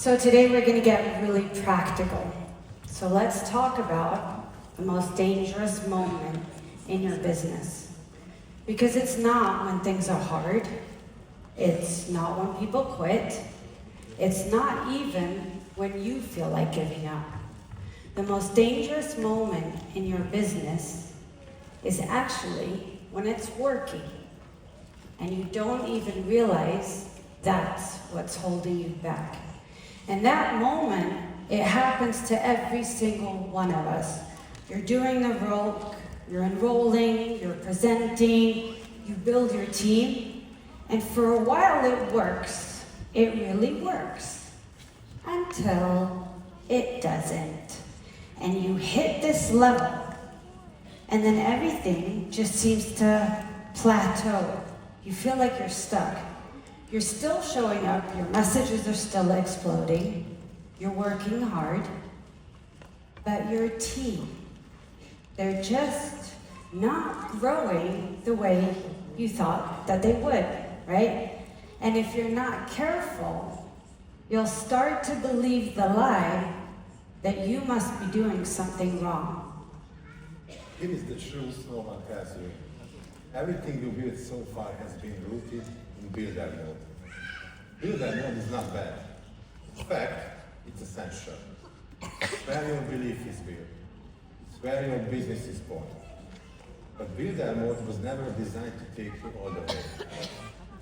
So today we're going to get really practical. So let's talk about the most dangerous moment in your business. Because it's not when things are hard. It's not when people quit. It's not even when you feel like giving up. The most dangerous moment in your business is actually when it's working and you don't even realize that's what's holding you back. And that moment, it happens to every single one of us. You're doing the work, you're enrolling, you're presenting, you build your team, and for a while it works. It really works. Until it doesn't. And you hit this level, and then everything just seems to plateau. You feel like you're stuck. You're still showing up, your messages are still exploding, you're working hard, but your team, they're just not growing the way you thought that they would, right? And if you're not careful, you'll start to believe the lie that you must be doing something wrong. It is the truth no one tells you. Everything you built so far has been rooted in builder mode. Builder mode is not bad. In fact, it's essential. It's where your belief is built. It's where your business is born. But builder mode was never designed to take you all the way.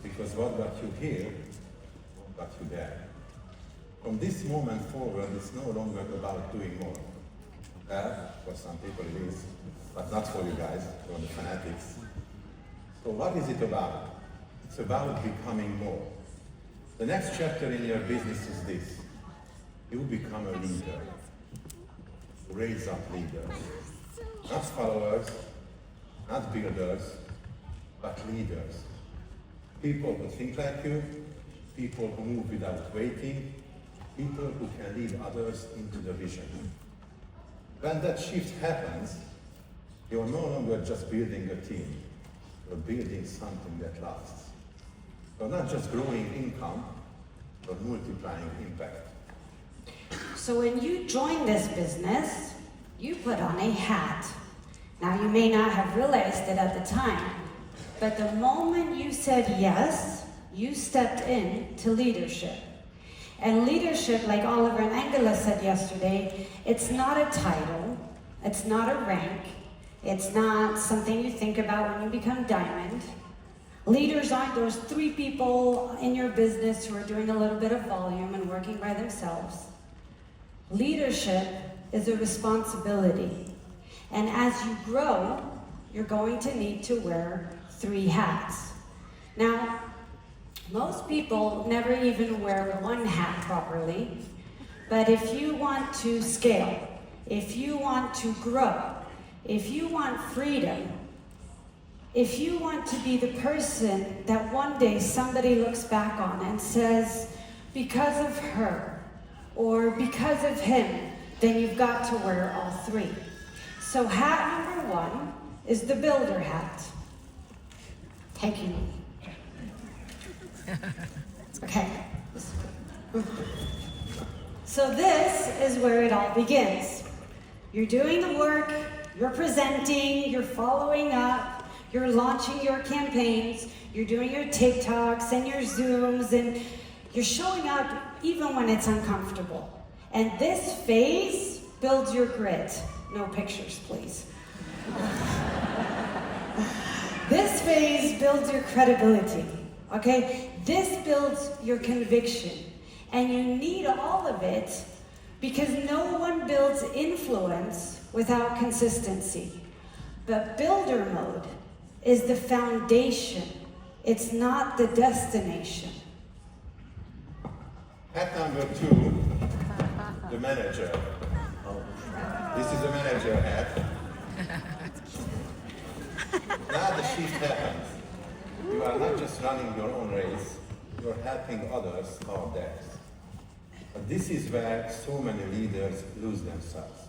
Because what got you here, got you there. From this moment forward, it's no longer about doing more. Well, for some people it is, but not for you guys, for the fanatics. So what is it about? It's about becoming more. The next chapter in your business is this. You become a leader. Raise up leaders. Not followers, not builders, but leaders. People who think like you, people who move without waiting, people who can lead others into the vision. When that shift happens, you're no longer just building a team, you're building something that lasts. You're not just growing income, you're multiplying impact. So when you join this business, you put on a hat. Now you may not have realized it at the time, but the moment you said yes, you stepped into leadership. And leadership, like Oliver and Angela said yesterday, it's not a title, it's not a rank, it's not something you think about when you become diamond. Leaders aren't those 3 people in your business who are doing a little bit of volume and working by themselves. Leadership is a responsibility. And as you grow, you're going to need to wear 3 hats. Now, most people never even wear 1 hat properly, but if you want to scale, if you want to grow, if you want freedom, if you want to be the person that one day somebody looks back on and says, because of her, or because of him, then you've got to wear all 3. So hat number 1 is the builder hat. Thank you. Okay. So this is where it all begins. You're doing the work, you're presenting, you're following up, you're launching your campaigns, you're doing your TikToks and your Zooms, and you're showing up even when it's uncomfortable. And this phase builds your grit. No pictures, please. This phase builds your credibility, okay? This builds your conviction. And you need all of it because no one builds influence without consistency. But builder mode is the foundation. It's not the destination. Hat number 2, the manager. This is the manager hat. Now the shift happens. You are not just running your own race, you're helping others out theirs. But this is where so many leaders lose themselves.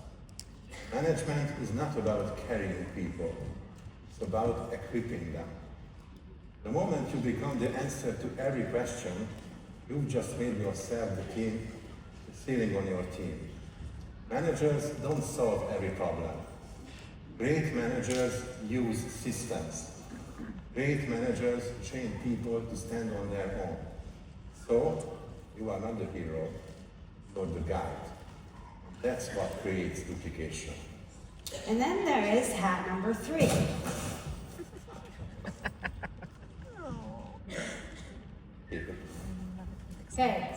Management is not about carrying people, it's about equipping them. The moment you become the answer to every question, you've just made yourself the team stealing on your team. Managers don't solve every problem. Great managers use systems. Great managers train people to stand on their own. So, you are not the hero, you're the guide. That's what creates duplication. And then there is hat number 3. Okay,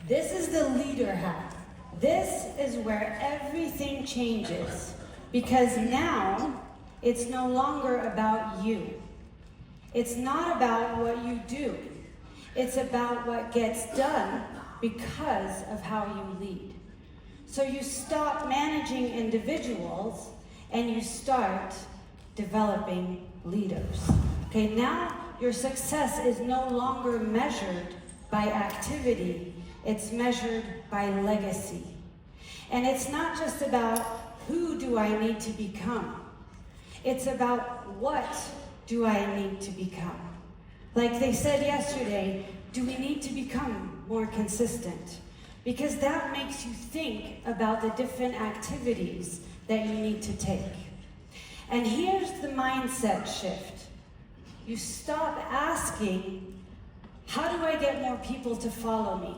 this is the leader hat. This is where everything changes, because now it's no longer about you. It's not about what you do. It's about what gets done because of how you lead. So you stop managing individuals and you start developing leaders. Okay, now your success is no longer measured by activity, it's measured by legacy. And it's not just about who do I need to become, it's about what do I need to become. Like they said yesterday, do we need to become more consistent? Because that makes you think about the different activities that you need to take. And here's the mindset shift. You stop asking, how do I get more people to follow me?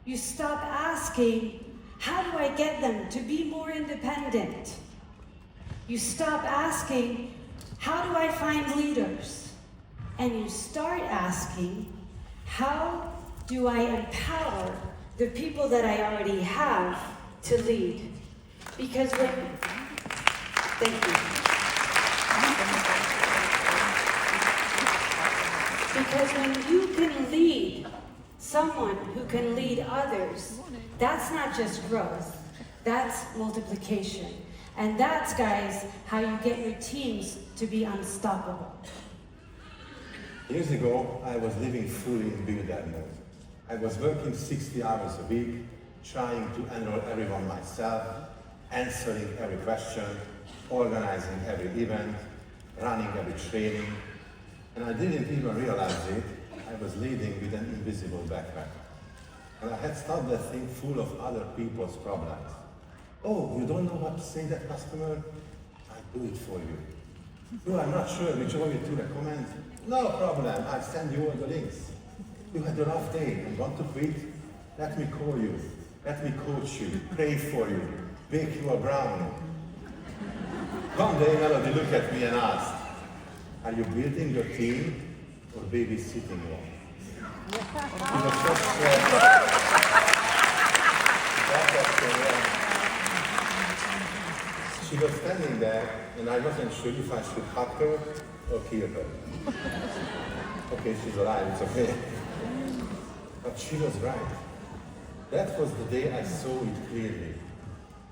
You stop asking, how do I get them to be more independent? You stop asking, how do I find leaders? And you start asking, how do I empower the people that I already have to lead? Because thank you. Because when you can lead someone who can lead others, that's not just growth, that's multiplication. And that's, guys, how you get your teams to be unstoppable. Years ago, I was living fully in builder mode. I was working 60 hours a week, trying to enroll everyone myself, answering every question, organizing every event, running every training. And I didn't even realize it. I was leading with an invisible backpack. And I had stuffed that thing full of other people's problems. Oh, you don't know what to say to that customer? I do it for you. You are not sure which oil to recommend? No problem, I'll send you all the links. You had a rough day and want to quit? Let me call you. Let me coach you, pray for you, bake you a brownie. One day Melody looked at me and asked, are you building your team or babysitting one? She was standing there, and I wasn't sure if I should hug her or kill her. Okay, she's alive, it's okay. But she was right. That was the day I saw it clearly.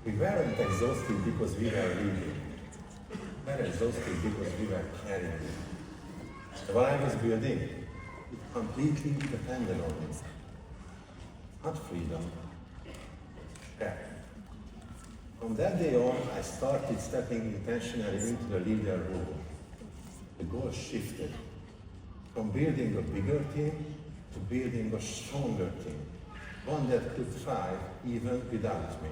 We weren't exhausted because we were leading. We were exhausted because we were carrying. So what I was building, it completely depended on me. Not freedom, care. From that day on, I started stepping intentionally into the leader role. The goal shifted from building a bigger team to building a stronger team, one that could thrive even without me.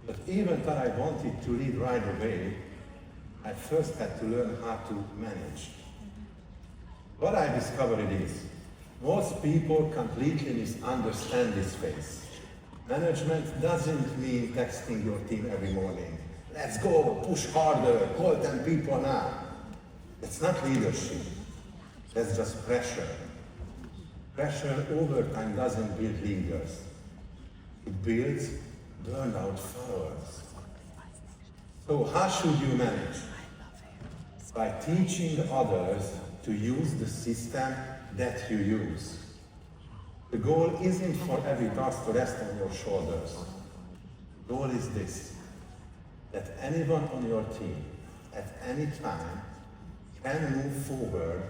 But even though I wanted to lead right away, I first had to learn how to manage. What I discovered is, most people completely misunderstand this phase. Management doesn't mean texting your team every morning. Let's go, push harder, call 10 people now. That's not leadership. That's just pressure. Pressure over time doesn't build leaders. It builds burned out followers. So how should you manage? By teaching others to use the system that you use. The goal isn't for every task to rest on your shoulders. The goal is this, that anyone on your team at any time can move forward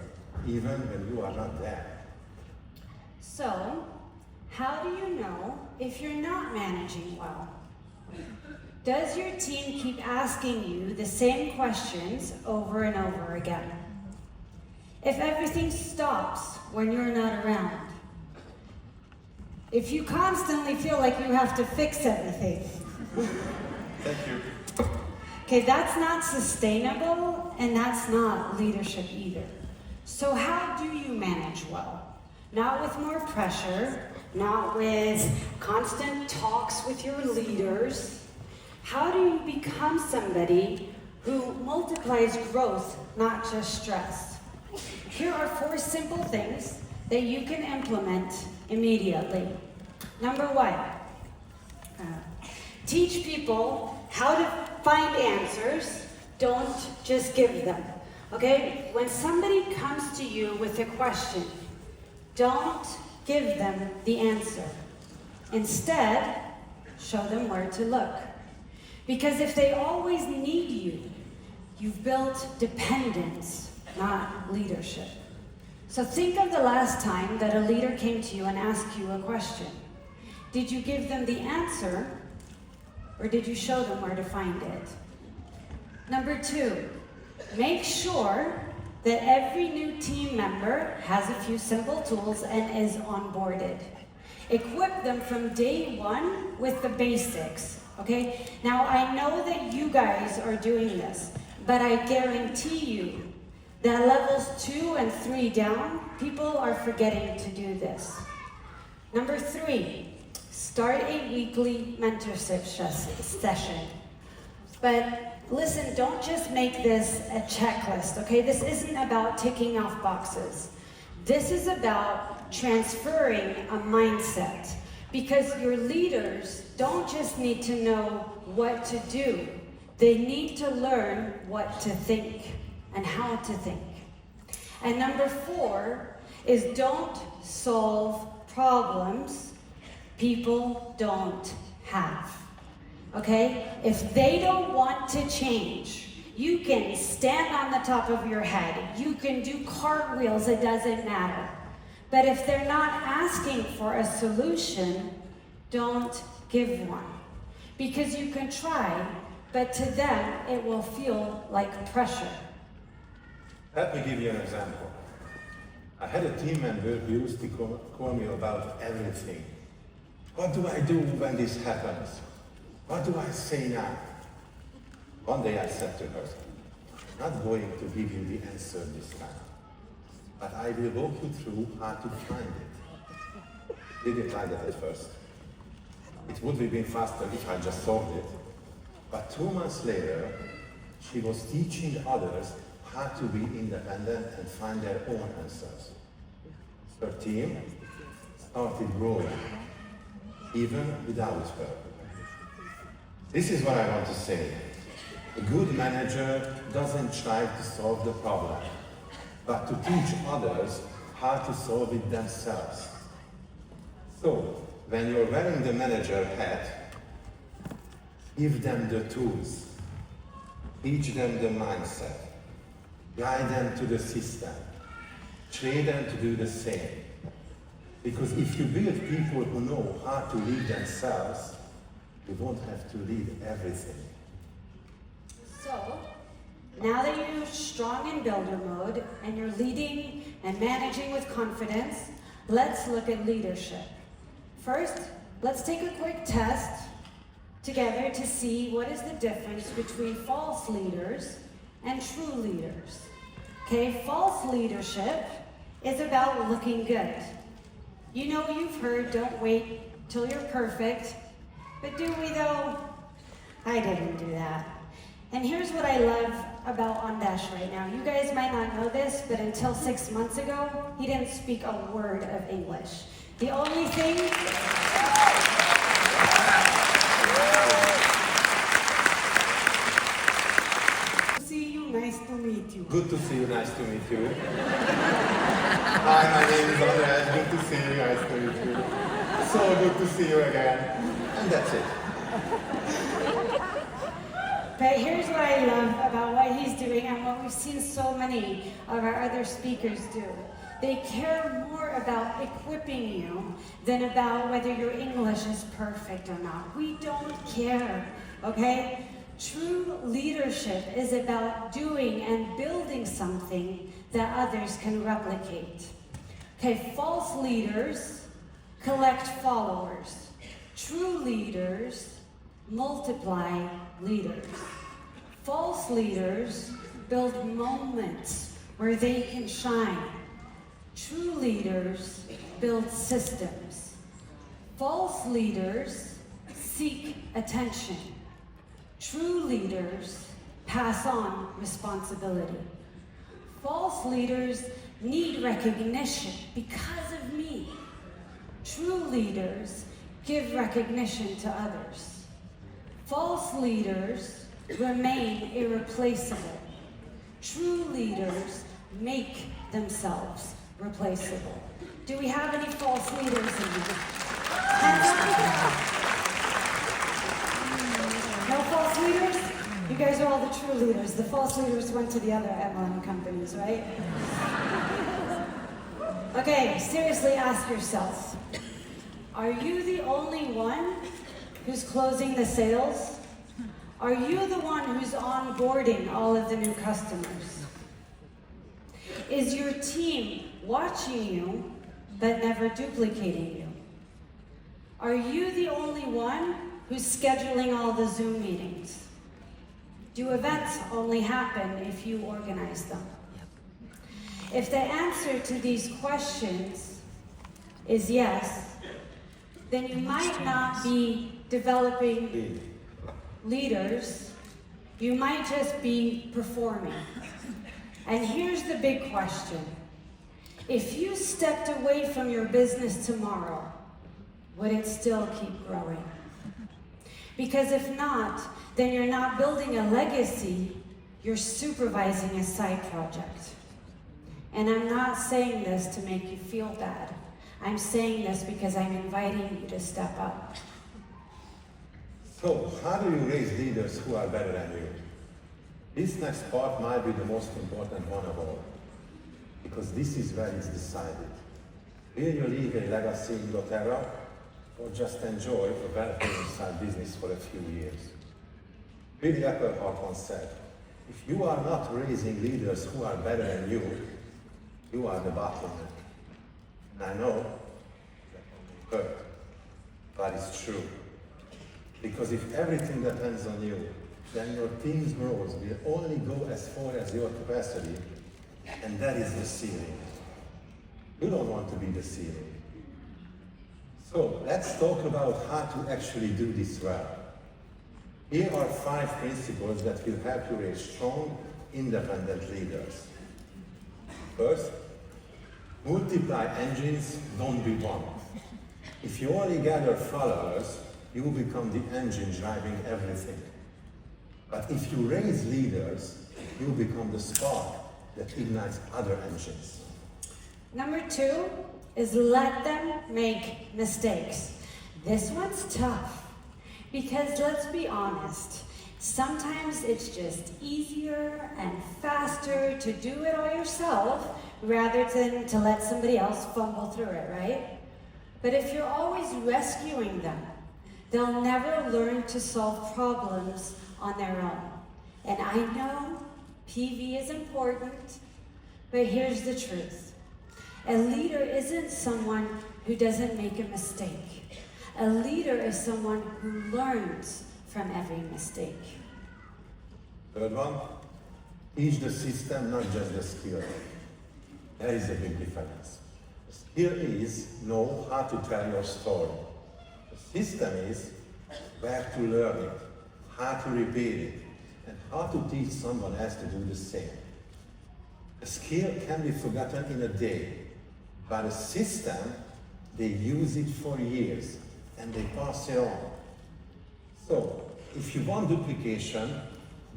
even when you are not there. So, how do you know if you're not managing well? Does your team keep asking you the same questions over and over again? If everything stops when you're not around, if you constantly feel like you have to fix everything. Thank you. Okay, that's not sustainable, and that's not leadership either. So how do you manage well? Not with more pressure, not with constant talks with your leaders. How do you become somebody who multiplies growth, not just stress? Here are 4 simple things that you can implement immediately. Number 1, teach people how to find answers, don't just give them. Okay? When somebody comes to you with a question, don't give them the answer. Instead, show them where to look. Because if they always need you, you've built dependence, not leadership. So think of the last time that a leader came to you and asked you a question. Did you give them the answer, or did you show them where to find it? Number 2, make sure that every new team member has a few simple tools and is onboarded. Equip them from day 1 with the basics, okay? Now, I know that you guys are doing this, but I guarantee you that levels 2 and 3 down, people are forgetting to do this. Number 3, start a weekly mentorship session. But listen, don't just make this a checklist, okay? This isn't about ticking off boxes. This is about transferring a mindset. Because your leaders don't just need to know what to do. They need to learn what to think and how to think. And number 4 is don't solve problems people don't have. Okay? If they don't want to change, you can stand on the top of your head. You can do cartwheels, it doesn't matter. But if they're not asking for a solution, don't give one. Because you can try, but to them, it will feel like pressure. Let me give you an example. I had a team member who used to call me about everything. What do I do when this happens? What do I say now? One day I said to her, I'm not going to give you the answer this time, but I will walk you through how to find it. Didn't like that at first. It would have been faster if I just solved it. But 2 months later, she was teaching others how to be independent and find their own answers. Her team started growing, even without her. This is what I want to say. A good manager doesn't try to solve the problem, but to teach others how to solve it themselves. So, when you're wearing the manager hat, give them the tools, teach them the mindset, guide them to the system, train them to do the same. Because if you build people who know how to lead themselves, you won't have to lead everything. So, now that you're strong in builder mode and you're leading and managing with confidence, let's look at leadership. First, let's take a quick test together to see what is the difference between false leaders and true leaders. Okay, false leadership is about looking good. You know, you've heard, don't wait till you're perfect. But do we though? I didn't do that. And here's what I love about Ondash right now. You guys might not know this, but until 6 months ago, he didn't speak a word of English. The only thing... See you, nice to meet you. Good to see you, nice to meet you. Hi, my name is Andreas, good to see you, nice to meet you. So good to see you again. And that's it. But here's what I love about what he's doing and what we've seen so many of our other speakers do. They care more about equipping you than about whether your English is perfect or not. We don't care, okay? True leadership is about doing and building something that others can replicate. Okay, false leaders collect followers. True leaders multiply leaders. False leaders build moments where they can shine. True leaders build systems. False leaders seek attention. True leaders pass on responsibility. False leaders need recognition because of me. True leaders give recognition to others. False leaders remain irreplaceable. True leaders make themselves replaceable. Do we have any false leaders in here? Hands up. No false leaders? You guys are all the true leaders. The false leaders went to the other MLM companies, right? Okay, seriously ask yourself, are you the only one who's closing the sales? Are you the one who's onboarding all of the new customers? Is your team watching you but never duplicating you? Are you the only one who's scheduling all the Zoom meetings? Do events only happen if you organize them? If the answer to these questions is yes, then you might not be developing leaders, you might just be performing. And here's the big question. If you stepped away from your business tomorrow, would it still keep growing? Because if not, then you're not building a legacy, you're supervising a side project. And I'm not saying this to make you feel bad. I'm saying this because I'm inviting you to step up. So, how do you raise leaders who are better than you? This next part might be the most important one of all, because this is where it's decided. Will you leave a legacy in doTERRA, or just enjoy a well-paying side business for a few years? Billy Epperhart once said, if you are not raising leaders who are better than you, you are the bottleneck. And I know that hurt, but it's true. Because if everything depends on you, then your team's growth will only go as far as your capacity, and that is the ceiling. You don't want to be the ceiling. So let's talk about how to actually do this well. Here are 5 principles that will help you raise strong, independent leaders. First, multiply engines, don't be one. If you only gather followers, you will become the engine driving everything. But if you raise leaders, you will become the spark that ignites other engines. Number 2 is let them make mistakes. This one's tough because let's be honest, sometimes it's just easier and faster to do it all yourself rather than to let somebody else fumble through it, right? But if you're always rescuing them, they'll never learn to solve problems on their own. And I know PV is important, but here's the truth. A leader isn't someone who doesn't make a mistake. A leader is someone who learns from every mistake. Third one, teach the system, not just the skill. There is a big difference. The skill is know how to tell your story. The system is where to learn it, how to repeat it, and how to teach someone else to do the same. A skill can be forgotten in a day, but a system, they use it for years, and they pass it on. So, if you want duplication,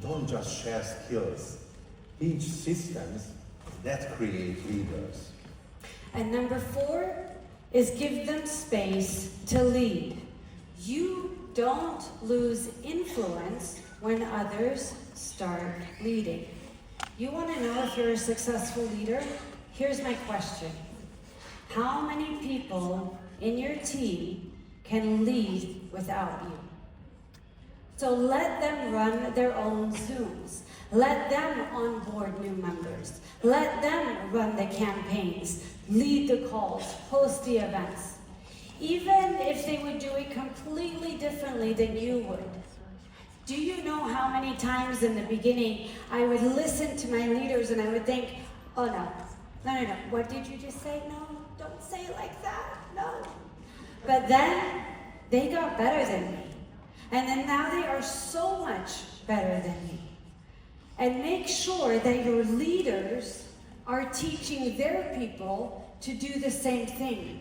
don't just share skills. Teach systems that create leaders. And number 4 is give them space to lead. You don't lose influence when others start leading. You want to know if you're a successful leader? Here's my question. How many people in your team can lead without you? So let them run their own Zooms. Let them onboard new members. Let them run the campaigns, lead the calls, host the events. even if they would do it completely differently than you would. Do you know how many times in the beginning I would listen to my leaders and I would think, oh no, what did you just say? No, don't say it like that, no. But then they got better than me. And then now they are so much better than me. And make sure that your leaders are teaching their people to do the same thing.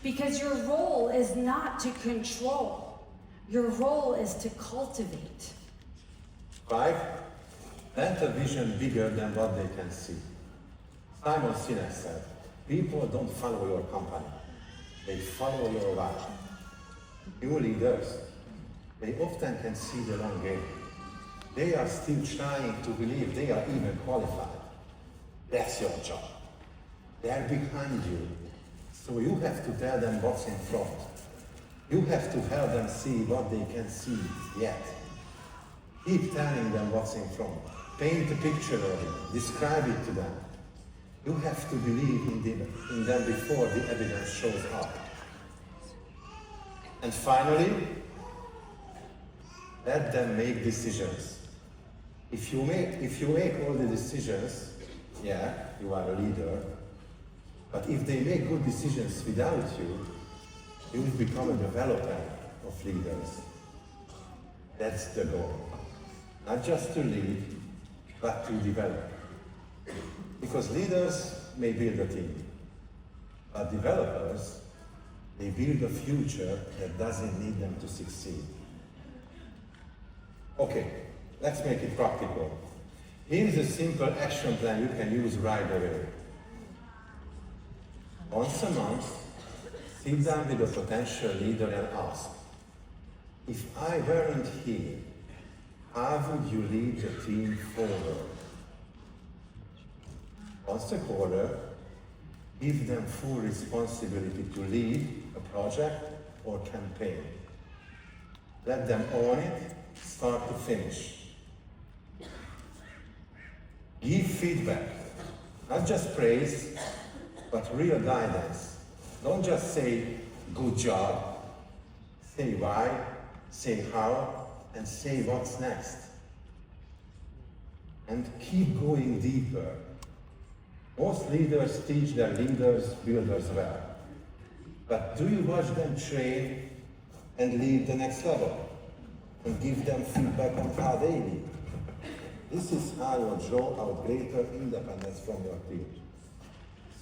Because your role is not to control. Your role is to cultivate. 5. Plant a vision bigger than what they can see. Simon Sinek said, people don't follow your company. They follow your life. Your leaders, they often can see the long game. They are still trying to believe they are even qualified. That's your job. They're behind you. So you have to tell them what's in front. You have to help them see what they can see yet. Keep telling them what's in front. Paint a picture of it. Describe it to them. You have to believe in them before the evidence shows up. And finally, let them make decisions. If you make all the decisions, yeah, you are a leader. But if they make good decisions without you, you will become a developer of leaders. That's the goal. Not just to lead, but to develop. Because leaders may build a team, but developers, they build a future that doesn't need them to succeed. Okay, let's make it practical. Here's a simple action plan you can use right away. Once a month, sit down with a potential leader and ask, if I weren't here, how would you lead the team forward? Once a quarter, give them full responsibility to lead a project or campaign. Let them own it, start to finish. Give feedback, not just praise, but real guidance. Don't just say, good job. Say why, say how, and say what's next. And keep going deeper. Most leaders teach their builders well. But do you watch them train and lead the next level? And give them feedback on how they lead? This is how you draw out greater independence from your team.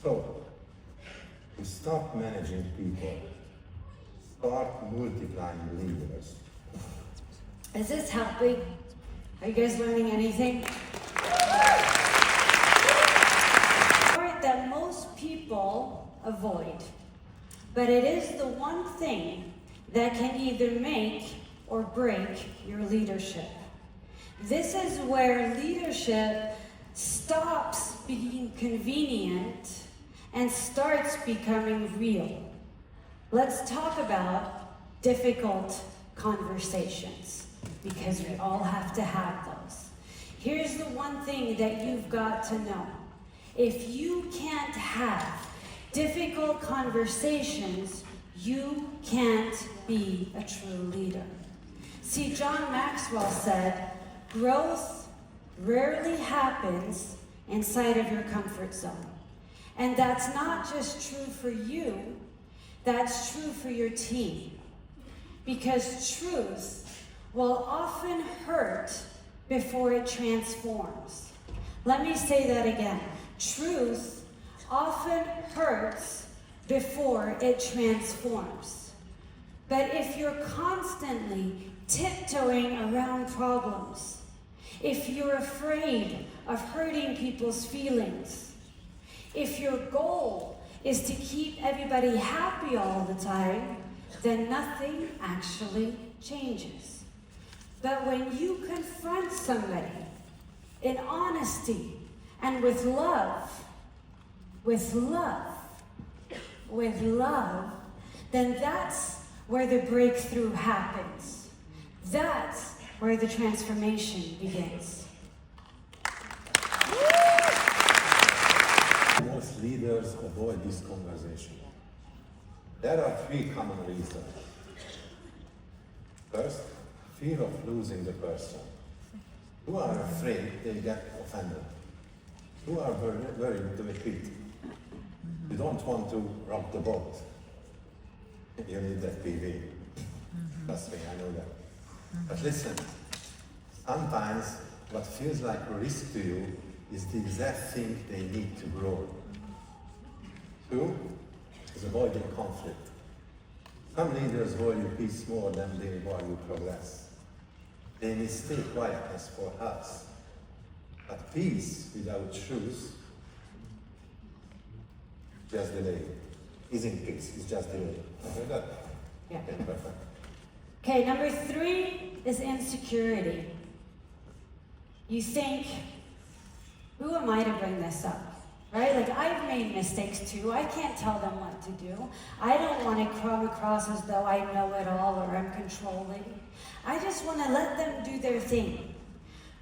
So, to stop managing people, start multiplying leaders. Is this helping? Are you guys learning anything? That most people avoid, but it is the one thing that can either make or break your leadership. This is where leadership stops being convenient and starts becoming real. Let's talk about difficult conversations, because we all have to have those. Here's the one thing that you've got to know. If you can't have difficult conversations, you can't be a true leader. See, John Maxwell said, growth rarely happens inside of your comfort zone. And that's not just true for you, that's true for your team. Because truth will often hurt before it transforms. Let me say that again. Truth often hurts before it transforms. But if you're constantly tiptoeing around problems, if you're afraid of hurting people's feelings, if your goal is to keep everybody happy all the time, then nothing actually changes. But when you confront somebody in honesty and with love, then that's where the breakthrough happens. That's where the transformation begins. Most leaders avoid this conversation. There are three common reasons. First, fear of losing the person. You are afraid they get offended. You are worried to repeat. You don't want to rock the boat. You need that PV. Trust me, I know that. But listen, sometimes what feels like a risk to you is the exact thing they need to grow. Two is avoiding conflict. Some leaders value peace more than they value progress. They mistake quietness for health. But peace without truth just delay. Isn't peace, it's just delay. Okay, that? Yeah. Okay, perfect. Okay, number 3 is insecurity. You think, who am I to bring this up? Right? Like, I've made mistakes too. I can't tell them what to do. I don't want to come across as though I know it all or I'm controlling. I just want to let them do their thing.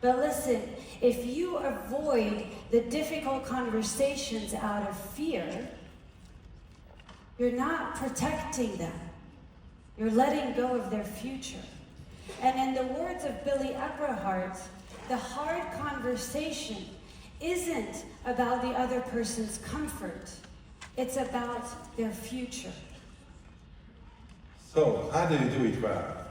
But listen, if you avoid the difficult conversations out of fear, you're not protecting them. You're letting go of their future. And in the words of Billy Epperhart, the hard conversation isn't about the other person's comfort. It's about their future. So, how do you do it well?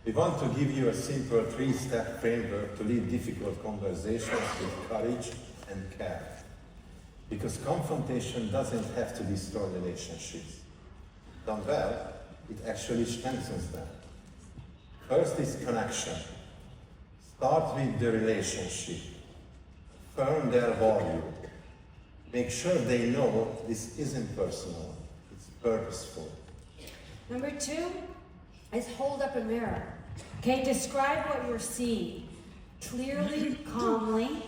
We want to give you a simple 3-step framework to lead difficult conversations with courage and care. Because confrontation doesn't have to destroy relationships. Done well, it actually strengthens them. First is connection. Start with the relationship. Affirm their value. Make sure they know this isn't personal, it's purposeful. Number 2 is hold up a mirror. Okay, describe what you're seeing clearly, calmly,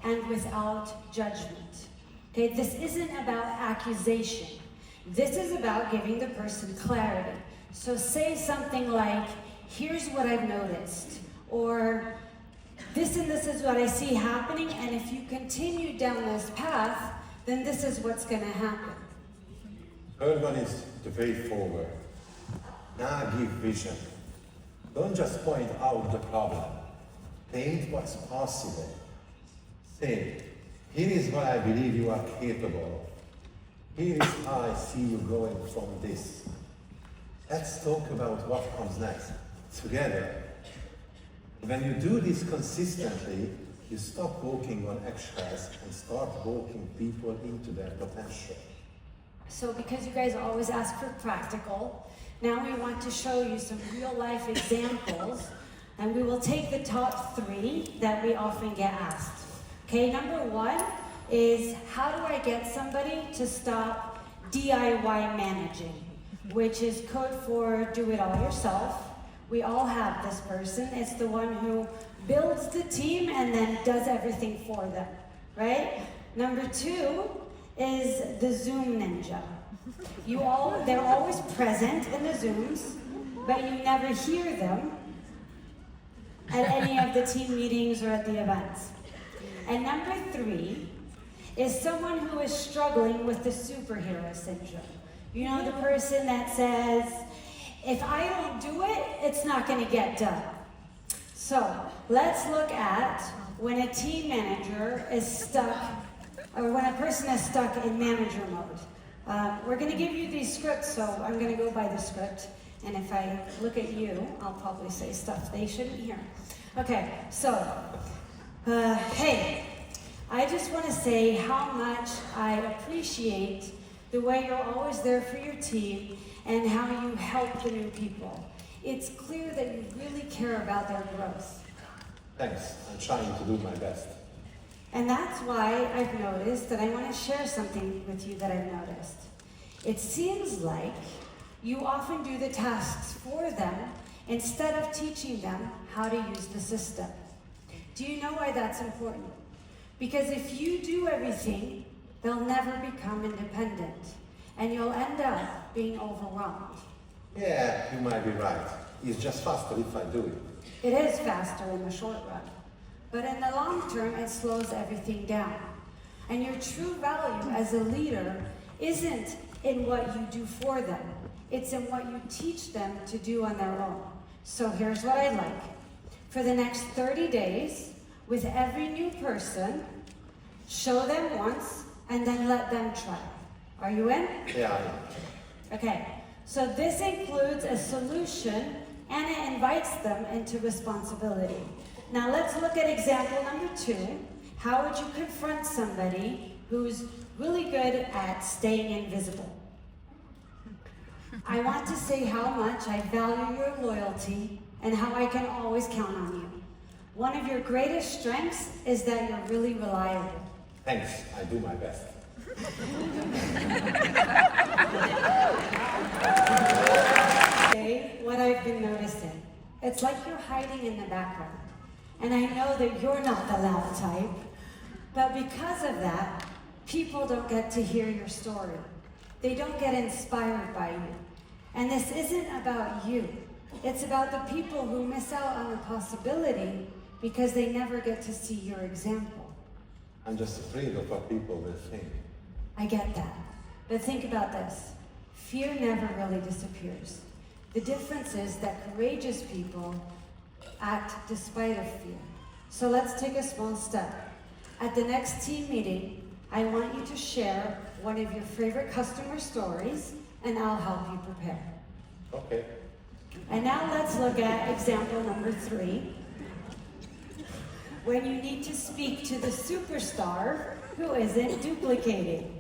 and without judgment. Okay, this isn't about accusation. This is about giving the person clarity. So say something like, here's what I've noticed, or this and this is what I see happening, and if you continue down this path, then this is what's going to happen. Third one is the way forward. Now give vision. Don't just point out the problem. Paint what's possible. Say, here is what I believe you are capable of. Here is how I see you going from this. Let's talk about what comes next, together. When you do this consistently, you stop walking on eggshells and start walking people into their potential. So because you guys always ask for practical, now we want to show you some real life examples, and we will take the top 3 that we often get asked. Okay, number 1 is, how do I get somebody to stop DIY managing, which is code for do it all yourself. We all have this person. It's the one who builds the team and then does everything for them, right? Number 2 is the Zoom ninja. They're always present in the Zooms, but you never hear them at any of the team meetings or at the events. And number 3 is someone who is struggling with the superhero syndrome. You know, the person that says, if I don't do it, it's not going to get done. So let's look at when a team manager is stuck, or when a person is stuck in manager mode. We're going to give you these scripts, so I'm going to go by the script. And if I look at you, I'll probably say stuff they shouldn't hear. Okay, so, hey, I just want to say how much I appreciate the way you're always there for your team and how you help the new people. It's clear that you really care about their growth. Thanks, I'm trying to do my best. And that's why I've noticed that I want to share something with you that I've noticed. It seems like you often do the tasks for them instead of teaching them how to use the system. Do you know why that's important? Because if you do everything, they'll never become independent, and you'll end up being overwhelmed. Yeah, you might be right. It's just faster if I do it. It is faster in the short run, but in the long term, it slows everything down. And your true value as a leader isn't in what you do for them, It's in what you teach them to do on their own. So here's what I'd like. For the next 30 days, with every new person, show them once and then let them try. Are you in? Yeah, I am. Okay, so this includes a solution and it invites them into responsibility. Now let's look at example number 2. How would you confront somebody who's really good at staying invisible? I want to say how much I value your loyalty and how I can always count on you. One of your greatest strengths is that you're really reliable. Thanks, I do my best. Today, what I've been noticing, it's like you're hiding in the background. And I know that you're not the loud type, but because of that, people don't get to hear your story. They don't get inspired by you. And this isn't about you. It's about the people who miss out on the possibility because they never get to see your example. I'm just afraid of what people will think. I get that. But think about this. Fear never really disappears. The difference is that courageous people act despite of fear. So let's take a small step. At the next team meeting, I want you to share one of your favorite customer stories, and I'll help you prepare. Okay. And now let's look at example number 3. When you need to speak to the superstar who isn't duplicating.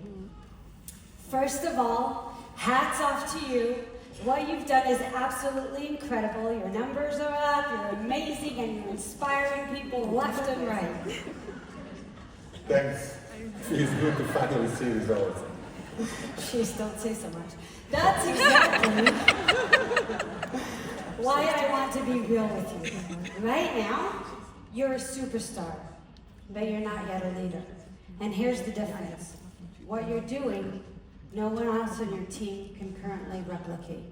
First of all, hats off to you. What you've done is absolutely incredible. Your numbers are up, you're amazing, and you're inspiring people left and right. Thanks. Feels good to finally see results. Jeez, don't say so much. That's exactly why I want to be real with you. Right now, you're a superstar, but you're not yet a leader. And here's the difference. What you're doing, no one else on your team can currently replicate.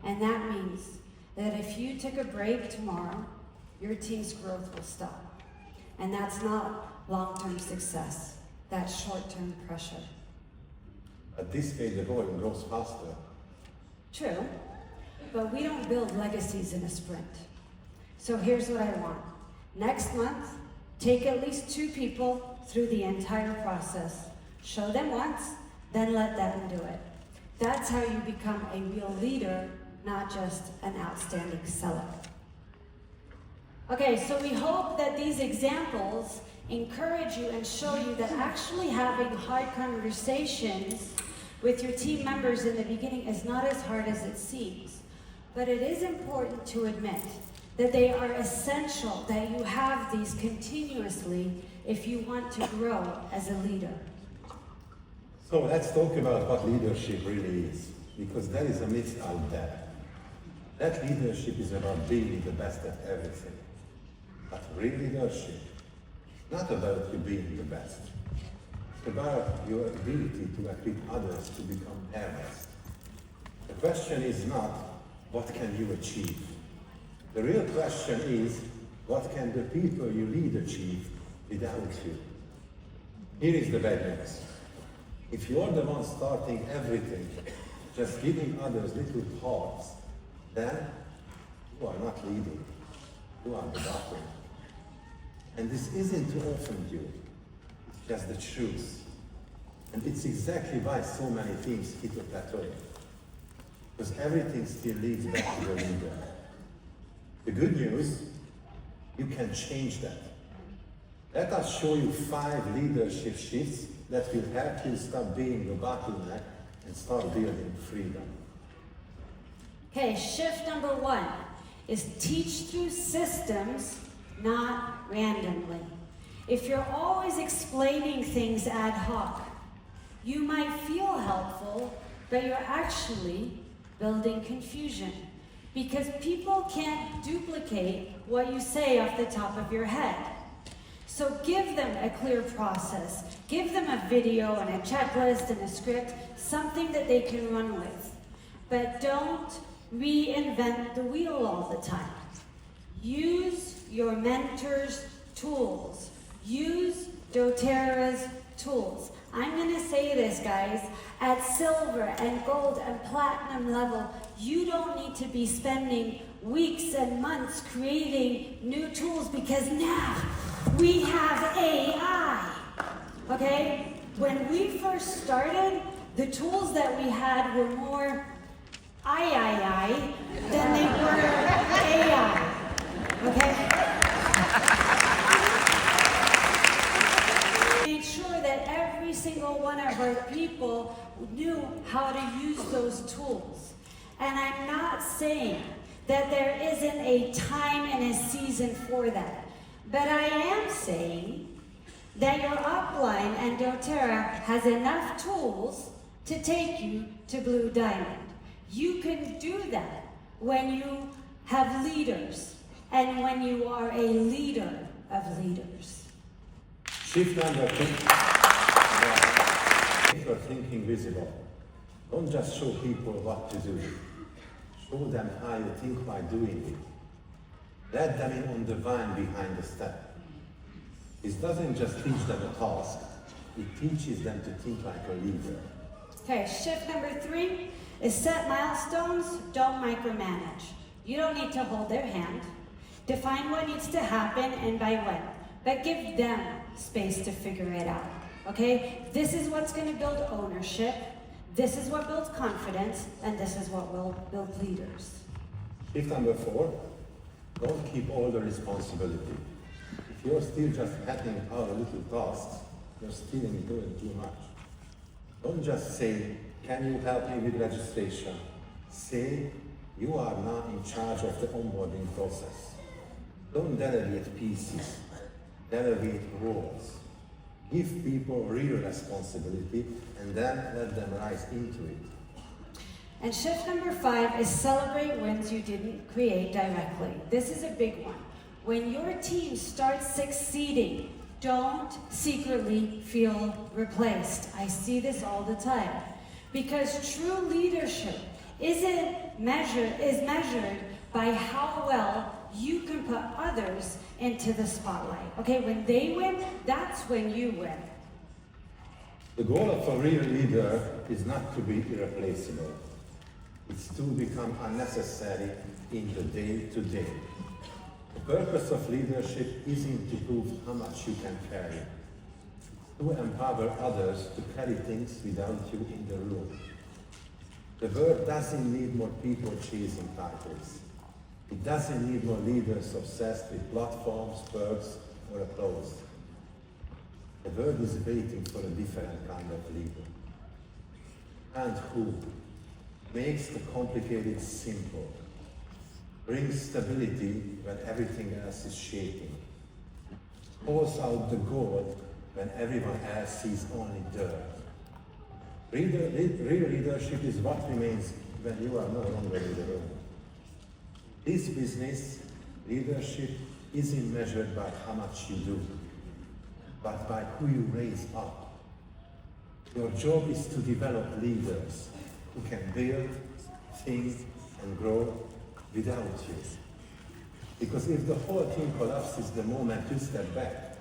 And that means that if you took a break tomorrow, your team's growth will stop. And that's not long-term success. That's short-term pressure. At this stage, the volume grows faster. True, but we don't build legacies in a sprint. So here's what I want. Next month, take at least 2 people through the entire process. Show them once, then let them do it. That's how you become a real leader, not just an outstanding seller. Okay, so we hope that these examples encourage you and show you that actually having hard conversations with your team members in the beginning is not as hard as it seems. But it is important to admit that they are essential, that you have these continuously if you want to grow as a leader. So let's talk about what leadership really is, because there is a myth out there. That leadership is about being the best at everything. But real leadership, not about you being the best. It's about your ability to equip others to become their best. The question is not, what can you achieve? The real question is, what can the people you lead achieve without you? Here is the bad news. If you're the one starting everything, just giving others little parts, then you are not leading. You are the bottom. And this isn't to offend you. It's just the truth. And it's exactly why so many things hit a plateau. Because everything still leads back to the leader. The good news, you can change that. Let us show you 5 leadership shifts that will help you stop being the bottleneck and start building freedom. Okay, shift number 1 is teach through systems, not randomly. If you're always explaining things ad hoc, you might feel helpful, but you're actually building confusion because people can't duplicate what you say off the top of your head. So give them a clear process. Give them a video and a checklist and a script, something that they can run with. But don't reinvent the wheel all the time. Use your mentor's tools. Use doTERRA's tools. I'm gonna say this, guys, at silver and gold and platinum level, you don't need to be spending weeks and months creating new tools because now we have AI, okay? When we first started, the tools that we had were more I than they were AI, okay? Made sure that every single one of our people knew how to use those tools. And I'm not saying that there isn't a time and a season for that, but I am saying that your upline and doTERRA has enough tools to take you to Blue Diamond. You can do that when you have leaders and when you are a leader of leaders. Shift number 2. Make your thinking visible. Don't just show people what to do. Show them how you think by doing it. Let them in on the vine behind the step. This doesn't just teach them a task, it teaches them to think like a leader. Okay, shift number 3 is set milestones, don't micromanage. You don't need to hold their hand. Define what needs to happen and by when, but give them space to figure it out, okay? This is what's gonna build ownership, this is what builds confidence, and this is what will build leaders. Shift number 4, don't keep all the responsibility. If you're still just handing out little tasks, you're still doing too much. Don't just say, can you help me with registration? Say, you are now in charge of the onboarding process. Don't delegate pieces, delegate roles. Give people real responsibility and then let them rise into it. And shift number 5 is celebrate wins you didn't create directly. This is a big one. When your team starts succeeding, don't secretly feel replaced. I see this all the time. Because true leadership is measured by how well you can put others into the spotlight. Okay, when they win, that's when you win. The goal of a real leader is not to be irreplaceable. It's to become unnecessary in the day-to-day. The purpose of leadership isn't to prove how much you can carry. To empower others to carry things without you in the room. The world doesn't need more people chasing titles. It doesn't need more leaders obsessed with platforms, perks, or applause. The world is waiting for a different kind of leader. And who makes the complicated simple, brings stability when everything else is shaking, calls out the gold when everyone else sees only dirt. Real leadership is what remains when you are no longer in the room. This business, leadership isn't measured by how much you do, but by who you raise up. Your job is to develop leaders who can build, think, and grow without you. Because if the whole team collapses the moment you step back,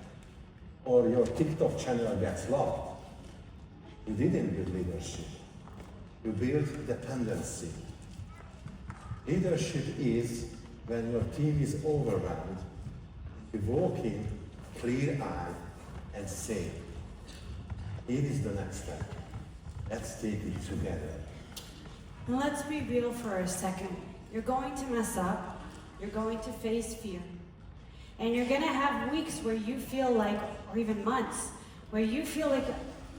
or your TikTok channel gets locked, you didn't build leadership. You built dependency. Leadership is when your team is overwhelmed, you walk in clear-eyed and say, here is the next step. Let's take it together. And let's be real for a second. You're going to mess up. You're going to face fear. And you're going to have weeks where you feel like, or even months, where you feel like,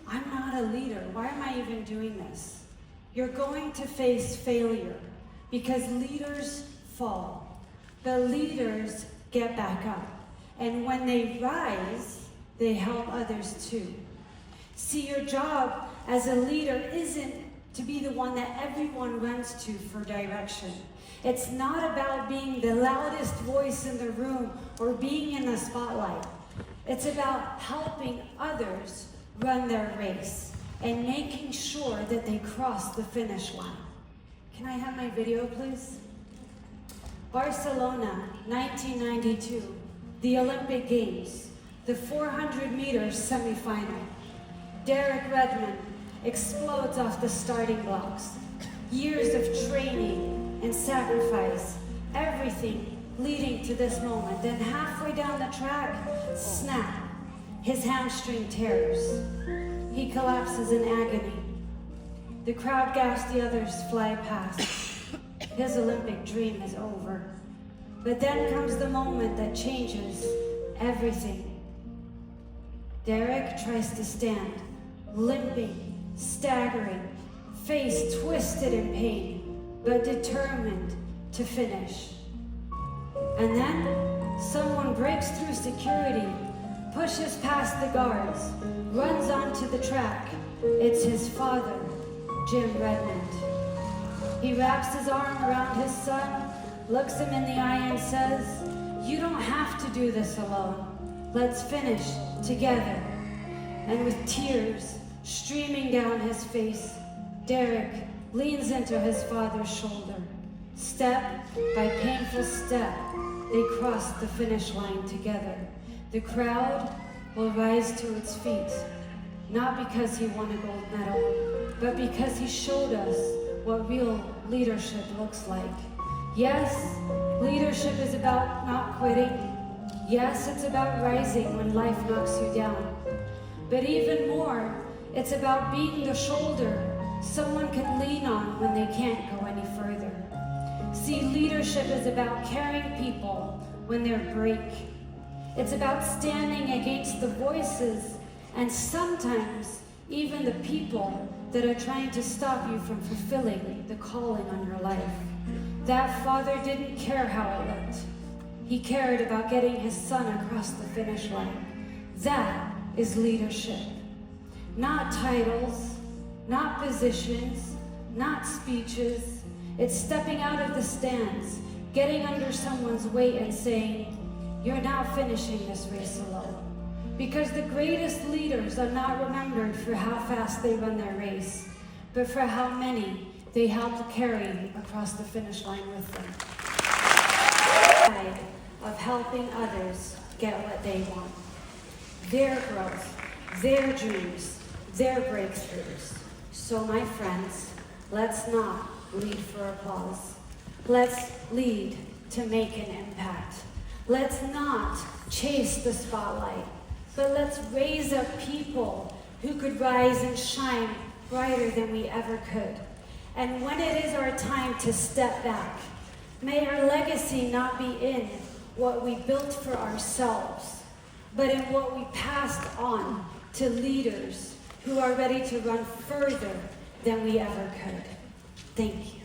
I'm not a leader. Why am I even doing this? You're going to face failure because leaders fall. The leaders get back up. And when they rise, they help others too. See, your job as a leader isn't to be the one that everyone runs to for direction. It's not about being the loudest voice in the room or being in the spotlight. It's about helping others run their race and making sure that they cross the finish line. Can I have my video, please? Barcelona, 1992, the Olympic Games, the 400 meters semifinal. Derek Redmond explodes off the starting blocks. Years of training and sacrifice, everything leading to this moment. Then halfway down the track, snap, his hamstring tears. He collapses in agony. The crowd gasps, the others fly past. His Olympic dream is over. But then comes the moment that changes everything. Derek tries to stand, limping, staggering, face twisted in pain, but determined to finish. And then someone breaks through security, pushes past the guards, runs onto the track. It's his father, Jim Redmond. He wraps his arm around his son, looks him in the eye and says, "You don't have to do this alone. Let's finish together." And with tears streaming down his face, Derek leans into his father's shoulder. Step by painful step, they cross the finish line together. The crowd will rise to its feet, not because he won a gold medal, but because he showed us what real leadership looks like. Yes, leadership is about not quitting. Yes, it's about rising when life knocks you down. But even more, it's about being the shoulder someone can lean on when they can't go any further. See, leadership is about carrying people when they're break. It's about standing against the voices and sometimes even the people that are trying to stop you from fulfilling the calling on your life. That father didn't care how it looked. He cared about getting his son across the finish line. That is leadership. Not titles, not positions, not speeches. It's stepping out of the stands, getting under someone's weight and saying, "You're not finishing this race alone." Because the greatest leaders are not remembered for how fast they run their race, but for how many they helped carry across the finish line with them. Of helping others get what they want. Their growth, their dreams, their breakthroughs. So my friends, let's not lead for applause. Let's lead to make an impact. Let's not chase the spotlight, but let's raise up people who could rise and shine brighter than we ever could. And when it is our time to step back, may our legacy not be in what we built for ourselves, but in what we passed on to leaders who are ready to run further than we ever could. Thank you.